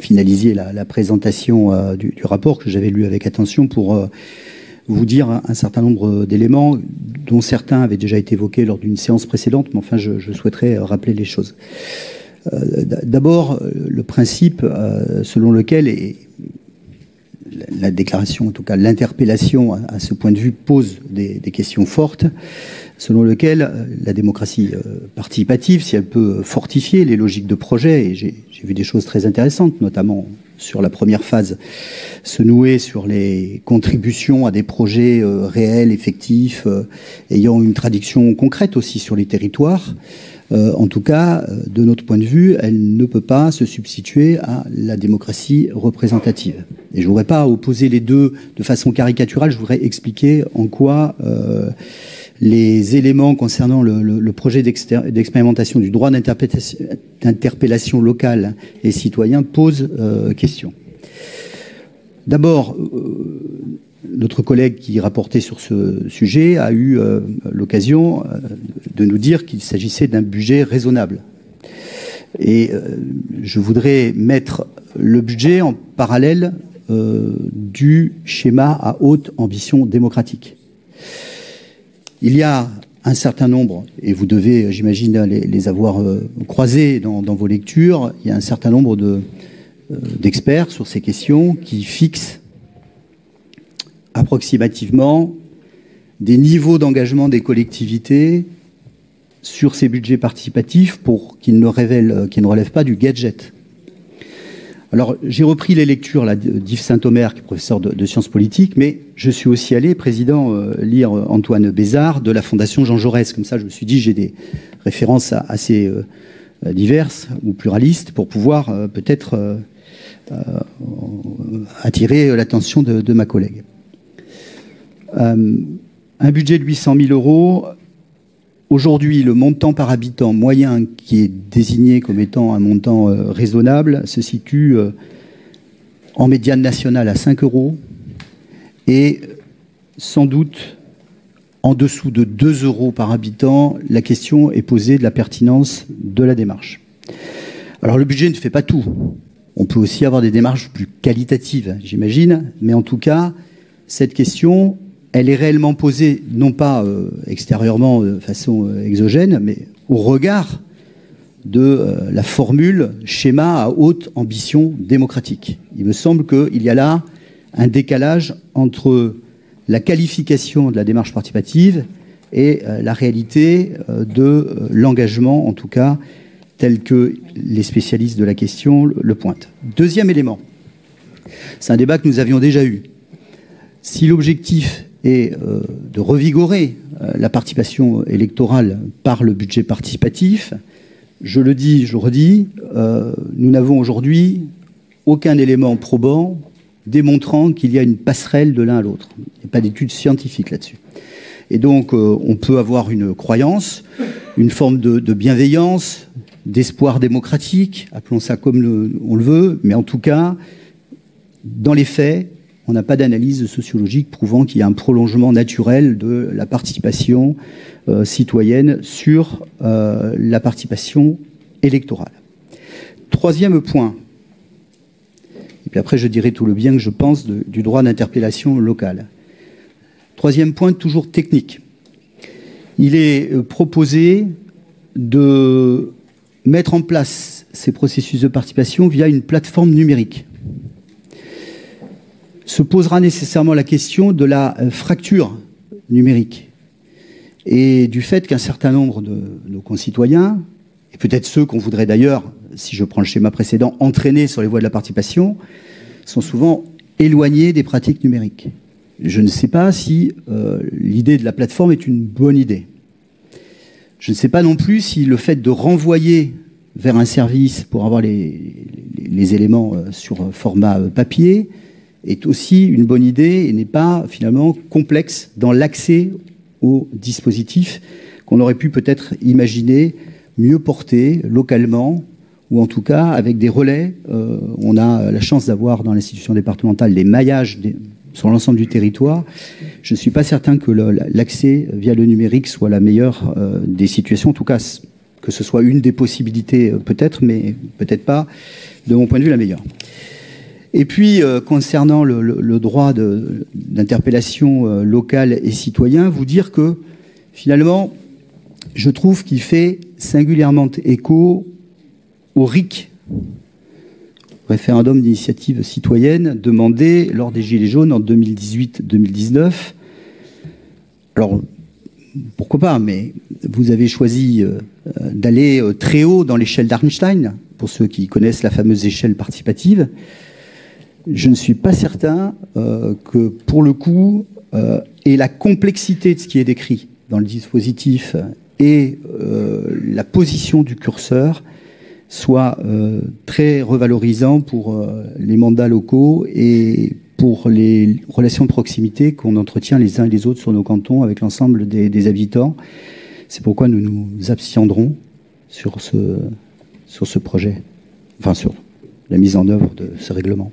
finalisiez la présentation du rapport que j'avais lu avec attention pour vous dire un certain nombre d'éléments dont certains avaient déjà été évoqués lors d'une séance précédente, mais enfin je souhaiterais rappeler les choses. D'abord, le principe selon lequel, et la déclaration, en tout cas l'interpellation à ce point de vue pose des questions fortes, selon lequel la démocratie participative, si elle peut fortifier les logiques de projet, et j'ai vu des choses très intéressantes, notamment sur la première phase, se nouer sur les contributions à des projets réels, effectifs, ayant une traduction concrète aussi sur les territoires. En tout cas, de notre point de vue, elle ne peut pas se substituer à la démocratie représentative. Et je ne voudrais pas opposer les deux de façon caricaturale, je voudrais expliquer en quoi les éléments concernant le projet d'expérimentation du droit d'interpellation locale et citoyen posent question. D'abord, notre collègue qui rapportait sur ce sujet a eu l'occasion de nous dire qu'il s'agissait d'un budget raisonnable. Et je voudrais mettre le budget en parallèle du schéma à haute ambition démocratique. Il y a un certain nombre, et vous devez, j'imagine, les avoir croisés dans vos lectures, il y a un certain nombre d'experts sur ces questions qui fixent approximativement des niveaux d'engagement des collectivités sur ces budgets participatifs pour qu'ils ne relèvent pas du gadget. Alors, j'ai repris les lectures d'Yves Saint-Omer, qui est professeur de sciences politiques, mais je suis aussi allé, président, lire Antoine Bézard de la Fondation Jean Jaurès. Comme ça, je me suis dit, j'ai des références assez diverses ou pluralistes pour pouvoir peut-être attirer l'attention de ma collègue. Un budget de 800 000 euros. Aujourd'hui, le montant par habitant moyen qui est désigné comme étant un montant raisonnable se situe en médiane nationale à 5 euros et sans doute en dessous de 2 euros par habitant. La question est posée de la pertinence de la démarche. Alors le budget ne fait pas tout. On peut aussi avoir des démarches plus qualitatives, j'imagine, mais en tout cas, cette question, elle est réellement posée, non pas extérieurement de façon exogène, mais au regard de la formule schéma à haute ambition démocratique. Il me semble qu'il y a là un décalage entre la qualification de la démarche participative et la réalité de l'engagement, en tout cas, tel que les spécialistes de la question le pointent. Deuxième élément, c'est un débat que nous avions déjà eu. Si l'objectif est de revigorer la participation électorale par le budget participatif, je le dis, je le redis, nous n'avons aujourd'hui aucun élément probant démontrant qu'il y a une passerelle de l'un à l'autre. Il n'y a pas d'études scientifiques là-dessus. Et donc, on peut avoir une croyance, une forme de bienveillance, d'espoir démocratique, appelons ça comme on le veut, mais en tout cas, dans les faits, on n'a pas d'analyse sociologique prouvant qu'il y a un prolongement naturel de la participation citoyenne sur la participation électorale. Troisième point, et puis après je dirai tout le bien que je pense du droit d'interpellation locale. Troisième point, toujours technique. Il est proposé de mettre en place ces processus de participation via une plateforme numérique. Se posera nécessairement la question de la fracture numérique et du fait qu'un certain nombre de nos concitoyens, et peut-être ceux qu'on voudrait d'ailleurs, si je prends le schéma précédent, entraîner sur les voies de la participation, sont souvent éloignés des pratiques numériques. Je ne sais pas si l'idée de la plateforme est une bonne idée. Je ne sais pas non plus si le fait de renvoyer vers un service pour avoir les éléments sur format papier est aussi une bonne idée et n'est pas finalement complexe dans l'accès au dispositif qu'on aurait pu peut-être imaginer mieux porté localement ou en tout cas avec des relais. On a la chance d'avoir dans l'institution départementale des maillages sur l'ensemble du territoire. Je ne suis pas certain que l'accès via le numérique soit la meilleure des situations. En tout cas, que ce soit une des possibilités peut-être, mais peut-être pas, de mon point de vue, la meilleure. Et puis, concernant le droit d'interpellation locale et citoyen, vous dire que, finalement, je trouve qu'il fait singulièrement écho au RIC, référendum d'initiative citoyenne, demandé lors des Gilets jaunes en 2018-2019. Alors, pourquoi pas, mais vous avez choisi d'aller très haut dans l'échelle d'Arnstein, pour ceux qui connaissent la fameuse échelle participative. Je ne suis pas certain que, pour le coup, et la complexité de ce qui est décrit dans le dispositif et la position du curseur soit très revalorisant pour les mandats locaux et pour les relations de proximité qu'on entretient les uns et les autres sur nos cantons avec l'ensemble des habitants. C'est pourquoi nous nous abstiendrons sur ce projet, enfin sur la mise en œuvre de ce règlement.